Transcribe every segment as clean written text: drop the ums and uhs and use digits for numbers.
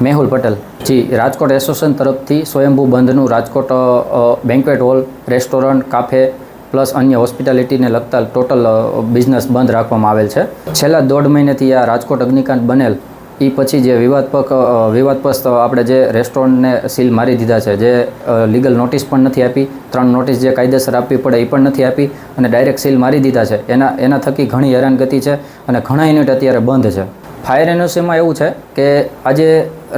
Mehul Patel ji Rajkot association તરફથી સ્વયંભૂ બંધનું Rajkot banquet hall, restaurant, cafe plus અન્ય હોસ્પિટાલિટીને લગતા ટોટલ બિઝનેસ બંધ રાખવામાં આવેલ છે. છેલ્લા 1.5 મહિનાથી આ રાજકોટ અગ્નિકાંડ બનેલ એ પછી જે વિવાદપસ્ત આપણે જે રેસ્ટોરન્ટને સીલ મારી દીધા છે, જે લીગલ નોટિસ પણ નથી આપી, 3 નોટિસ જે કાયદેસર આપવી પડે એ પણ નથી આપી અને ડાયરેક્ટ સીલ મારી દીધા છે. એના થકી ઘણી હેરાનગતિ છે અને ઘણા યુનિટ અત્યારે બંધ છે. ફાયર એનઓસીમાં એવું છે કે આજે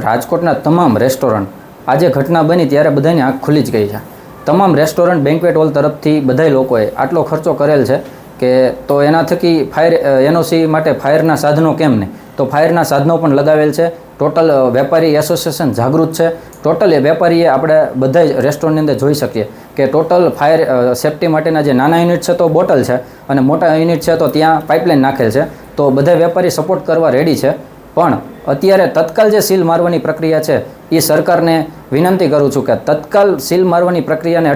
રાજકોટના તમામ રેસ્ટોરન્ટ, આજે ઘટના બની ત્યારે બધાની આંખ ખુલી જ ગઈ છે. તમામ રેસ્ટોરન્ટ, બેન્ક્વેટ હોલ તરફથી બધા લોકોએ આટલો ખર્ચો કરેલ છે કે તો એના થકી ફાયર એનઓસી માટે ફાયરના સાધનો કેમ નહીં, તો ફાયરના સાધનો પણ લગાવેલ છે. ટોટલ વેપારી એસોસિએશન જાગૃત છે. ટોટલ એ વેપારીએ આપણે બધા જ રેસ્ટોરન્ટની અંદર જોઈ શકીએ કે ટોટલ ફાયર સેફ્ટી માટેના જે નાના યુનિટ છે તો બોટલ છે અને મોટા યુનિટ છે તો ત્યાં પાઇપલાઇન નાખેલ છે. તો બધા વેપારી સપોર્ટ કરવા રેડી છે. પણ અત્યારે તત્કાલ જે સીલ મારવાની પ્રક્રિયા છે એ સરકારને વિનંતી કરું છું કે તત્કાલ સીલ મારવાની પ્રક્રિયાને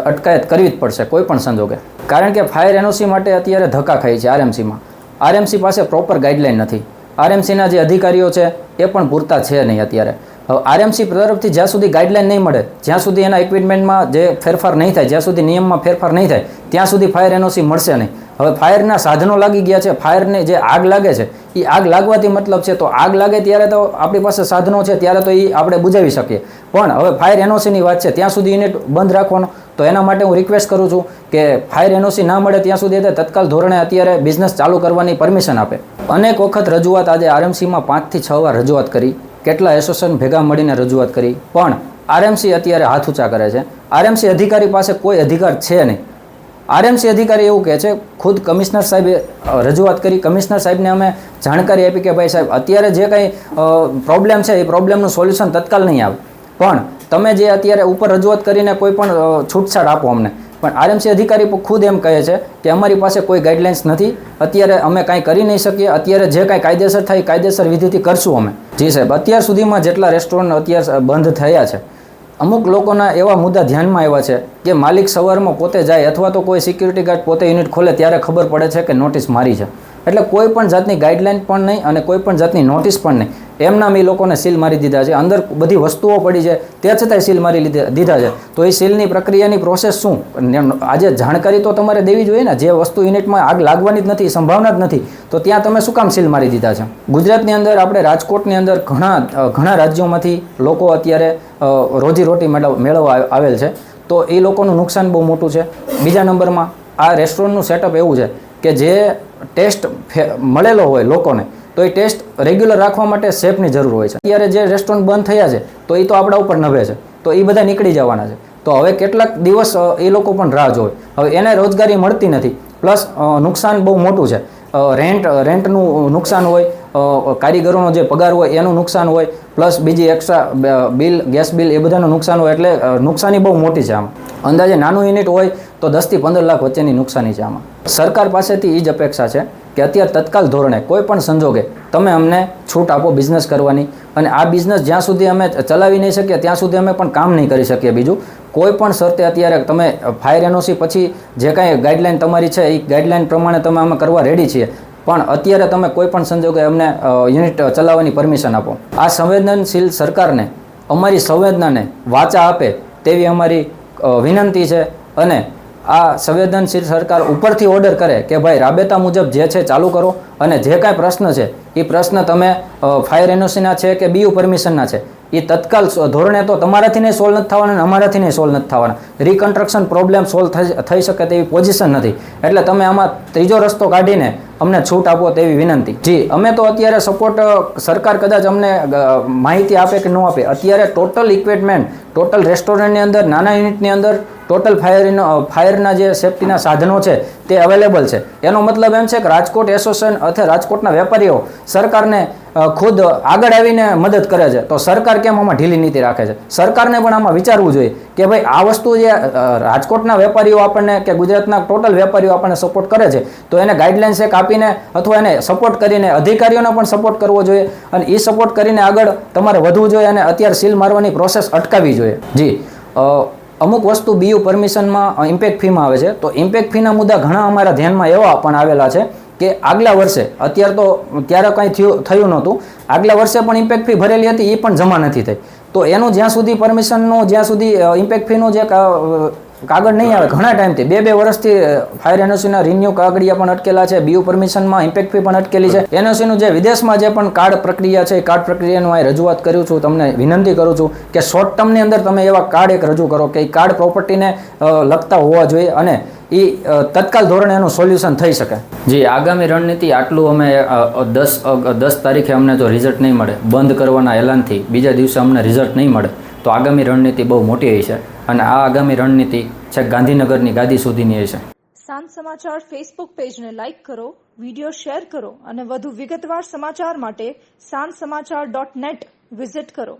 અટકાયત કરવી જ પડશે કોઈ પણ સંજોગે. કારણ કે ફાયર એનઓસી માટે અત્યારે ધક્કા ખાય છે આરએમસીમાં. આરએમસી પાસે પ્રોપર ગાઈડલાઇન નથી. આરએમસીના જે અધિકારીઓ છે એ પણ પૂરતા છે નહીં અત્યારે. હવે આરએમસી તરફથી જ્યાં સુધી ગાઈડલાઇન નહીં મળે, જ્યાં સુધી એના ઇક્વિપમેન્ટમાં જે ફેરફાર નહીં થાય, જ્યાં સુધી નિયમમાં ફેરફાર નહીં થાય, ત્યાં સુધી ફાયર એનઓસી મળશે નહીં. હવે ફાયરના સાધનો લાગી ગયા છે, ફાયરને જે આગ લાગે છે એ આગ લાગવાથી મતલબ છે, તો આગ લાગે ત્યારે તો આપણી પાસે સાધનો છે ત્યારે તો એ આપણે બુજાવી શકીએ. પણ હવે ફાયર એનઓસીની વાત છે, ત્યાં સુધી યુનિટ બંધ રાખવાનો. તો એના માટે હું રિક્વેસ્ટ કરું છું કે ફાયર એનઓસી ના મળે ત્યાં સુધી તત્કાલ ધોરણે અત્યારે બિઝનેસ ચાલુ કરવાની પરમિશન આપે. અનેક વખત રજૂઆત, આજે આરએમસીમાં 5 થી 6 વાર રજૂઆત કરી, કેટલા એસોસિએશન ભેગા મળીને રજૂઆત કરી, પણ આરએમસી અત્યારે હાથ ઊંચા કરે છે. આરએમસી અધિકારી પાસે કોઈ અધિકાર છે નહીં. આરએમસી અધિકારી એવું કહે છે, ખુદ કમિશનર સાહેબે રજૂઆત કરી, કમિશનર સાહેબને અમે જાણકારી આપી કે ભાઈ સાહેબ અત્યારે જે કંઈ પ્રોબ્લેમ છે એ પ્રોબ્લેમનું સોલ્યુશન તત્કાલ નહીં આવે, પણ તમે જે અત્યારે ઉપર રજૂઆત કરીને કોઈ પણ છૂટછાટ આપો અમને. પણ આરએમસી અધિકારી ખુદ એમ કહે છે કે અમારી પાસે કોઈ ગાઈડલાઇન્સ નથી, અત્યારે અમે કાંઈ કરી નહીં શકીએ, અત્યારે જે કાંઈ કાયદેસર થાય કાયદેસર વિધિથી કરશું અમે. જી સાહેબ, અત્યાર સુધીમાં જેટલા રેસ્ટોરન્ટ અત્યારે બંધ થયા છે, અમુક લોકોના એવા મુદ્દા ધ્યાનમાં આવ્યા છે કે માલિક સવારમાં પોતે જાય અથવા તો કોઈ સિક્યુરિટી ગાર્ડ પોતે યુનિટ ખોલે ત્યારે ખબર પડે છે કે નોટિસ મારી છે. એટલે કોઈ પણ જાતની ગાઈડલાઇન પણ નહીં અને કોઈ પણ જાતની નોટિસ પણ નહીં. એમનામ એ લોકોને સીલ મારી દીધા છે. અંદર બધી વસ્તુઓ પડી છે તે છતાંય સીલ મારી દીધા છે. તો એ સીલની પ્રક્રિયાની પ્રોસેસ શું? આજે જાણકારી તો તમારે દેવી જોઈએ ને. જે વસ્તુ યુનિટમાં આગ લાગવાની જ નથી, સંભાવના જ નથી, તો ત્યાં તમે શું કામ સીલ મારી દીધા છે? ગુજરાતની અંદર, આપણે રાજકોટની અંદર ઘણા રાજ્યોમાંથી લોકો અત્યારે રોજીરોટી મેળવવા આવેલ છે. તો એ લોકોનું નુકસાન બહુ મોટું છે. બીજા નંબરમાં આ રેસ્ટોરન્ટનું સેટઅપ એવું છે કે જે ટેસ્ટ મળેલો હોય લોકોને, તો એ ટેસ્ટ રેગ્યુલર રાખવા માટે સેફની જરૂર હોય છે. અત્યારે જે રેસ્ટોરન્ટ બંધ થયા છે તો એ તો આપણા ઉપર નભે છે, તો એ બધા નીકળી જવાના છે. તો હવે કેટલાક દિવસ એ લોકો પણ રાહ જોવે. હવે એને રોજગારી મળતી નથી, પ્લસ નુકસાન બહુ મોટું છે. રેન્ટનું નુકસાન હોય, કારીગરોનો જે પગાર હોય એનું નુકસાન હોય, પ્લસ બીજી એક્સ્ટ્રા બિલ, ગેસ બિલ, એ બધાનું નુકસાન હોય. એટલે નુકસાની બહુ મોટી છે આમાં. અંદાજે નાનું યુનિટ હોય તો 10 થી 15 લાખ વચ્ચેની નુકસાની છે આમાં. સરકાર પાસેથી એ જ અપેક્ષા છે કે અત્યારે તત્કાલ ધોરણે કોઈ પણ સંજોગે તમે અમને છૂટ આપો બિઝનેસ કરવાની. અને આ બિઝનેસ જ્યાં સુધી અમે ચલાવી નહીં શકીએ ત્યાં સુધી અમે પણ કામ નહીં કરી શકીએ. બીજું કોઈ પણ શરતે અત્યારે તમે ફાયર એનઓસી પછી જે કાંઈ ગાઈડલાઇન તમારી છે એ ગાઈડલાઇન પ્રમાણે તમે અમે કરવા રેડી છીએ, પણ અત્યારે તમે કોઈ પણ સંજોગે અમને યુનિટ ચલાવવાની પરમિશન આપો. આ સંવેદનશીલ સરકારને અમારી સંવેદનાને વાચા આપે તેવી અમારી વિનંતી છે. અને આ સંવેદનશીલ સરકાર ઉપરથી ઓર્ડર કરે કે ભાઈ રાબેતા મુજબ જે છે ચાલુ કરો, અને જે કાંઈ પ્રશ્ન છે એ પ્રશ્ન તમે ફાયર એનઓસીના છે કે બીયુ પરમિશનના છે એ તત્કાલ ધોરણે તો તમારાથી નહીં સોલ્વ નથી થવાના અને અમારાથી નહીં સોલ્વ નથી થવાના. રિકન્સ્ટ્રક્શન પ્રોબ્લેમ સોલ્વ થઈ શકે તેવી પોઝિશન નથી. એટલે તમે આમાં ત્રીજો રસ્તો કાઢીને અમને છૂટ આપો તેવી વિનંતી. જી, અમે તો અત્યારે સપોર્ટ, સરકાર કદાચ અમને માહિતી આપે કે ન આપે, અત્યારે ટોટલ ઇક્વિપમેન્ટ, ટોટલ રેસ્ટોરન્ટની અંદર, નાના યુનિટની અંદર ટોટલ ફાયરના જે સેફ્ટીના સાધનો છે તે અવેલેબલ છે. એનો મતલબ એમ છે કે રાજકોટ એસોસિએશન અથવા રાજકોટના વેપારીઓ સરકારને ખુદ આગળ આવીને મદદ કરે છે. તો સરકાર કેમ આમાં ઢીલી નીતિ રાખે છે? સરકારને પણ આમાં વિચારવું જોઈએ કે ભાઈ આ વસ્તુ જે રાજકોટના વેપારીઓ આપણને કે ગુજરાતના ટોટલ વેપારીઓ આપણને સપોર્ટ કરે છે, તો એને ગાઈડલાઇન્સ એક આપીને અથવા એને સપોર્ટ કરીને અધિકારીઓને પણ સપોર્ટ કરવો જોઈએ. અને એ સપોર્ટ કરીને આગળ તમારે વધવું જોઈએ અને અત્યારે સીલ મારવાની પ્રોસેસ અટકાવવી જોઈએ. જી, અમુક વસ્તુ બીયુ પરમિશનમાં ઇમ્પેક્ટ ફીમાં આવે છે. તો ઇમ્પેક્ટ ફીના મુદ્દા ઘણા અમારા ધ્યાનમાં એવા પણ આવેલા છે કે આગલા વર્ષે, અત્યારે તો ત્યારે કંઈ થયું નહોતું, આગલા વર્ષે પણ ઇમ્પેક્ટ ફી ભરેલી હતી, એ પણ જમા નથી થઈ. તો એનું જ્યાં સુધી પરમિશનનું, જ્યાં સુધી ઇમ્પેક્ટ ફીનું જે કાગળ નહીં આવે, ઘણા ટાઈમથી 2 વર્ષથી ફાયર એનઓસીના રિન્યુ કાગળિયા પણ અટકેલા છે, બીયુ પરમિશનમાં ઇમ્પેક્ટ ફી પણ અટકેલી છે. એનઓસીનું જે વિદેશમાં જે પણ કાર્ડ પ્રક્રિયા છે, એ કાર્ડ પ્રક્રિયાનું અહીં રજૂઆત કરું છું. તમને વિનંતી કરું છું કે શોર્ટ ટર્મની અંદર તમે એવા કાર્ડ એક રજૂ કરો કે એ કાર્ડ પ્રોપર્ટીને લગતા હોવા જોઈએ અને એ તત્કાલ ધોરણે એનું સોલ્યુશન થઈ શકે. જી, આગામી રણનીતિ આટલું. અમે 10 તારીખે અમને જો રિઝલ્ટ નહીં મળે, બંધ કરવાના એલાનથી બીજા દિવસે અમને રિઝલ્ટ નહીં મળે, તો આગામી રણનીતિ બહુ મોટી છે અને આ આગામી રણનીતિ છેક ગાંધીનગરની ગાદી સુધીની છે. સાંજ સમાચાર ફેસબુક પેજને લાઇક કરો, વિડીયો શેર કરો અને વધુ વિગતવાર સમાચાર માટે sanssamachar.net વિઝિટ કરો.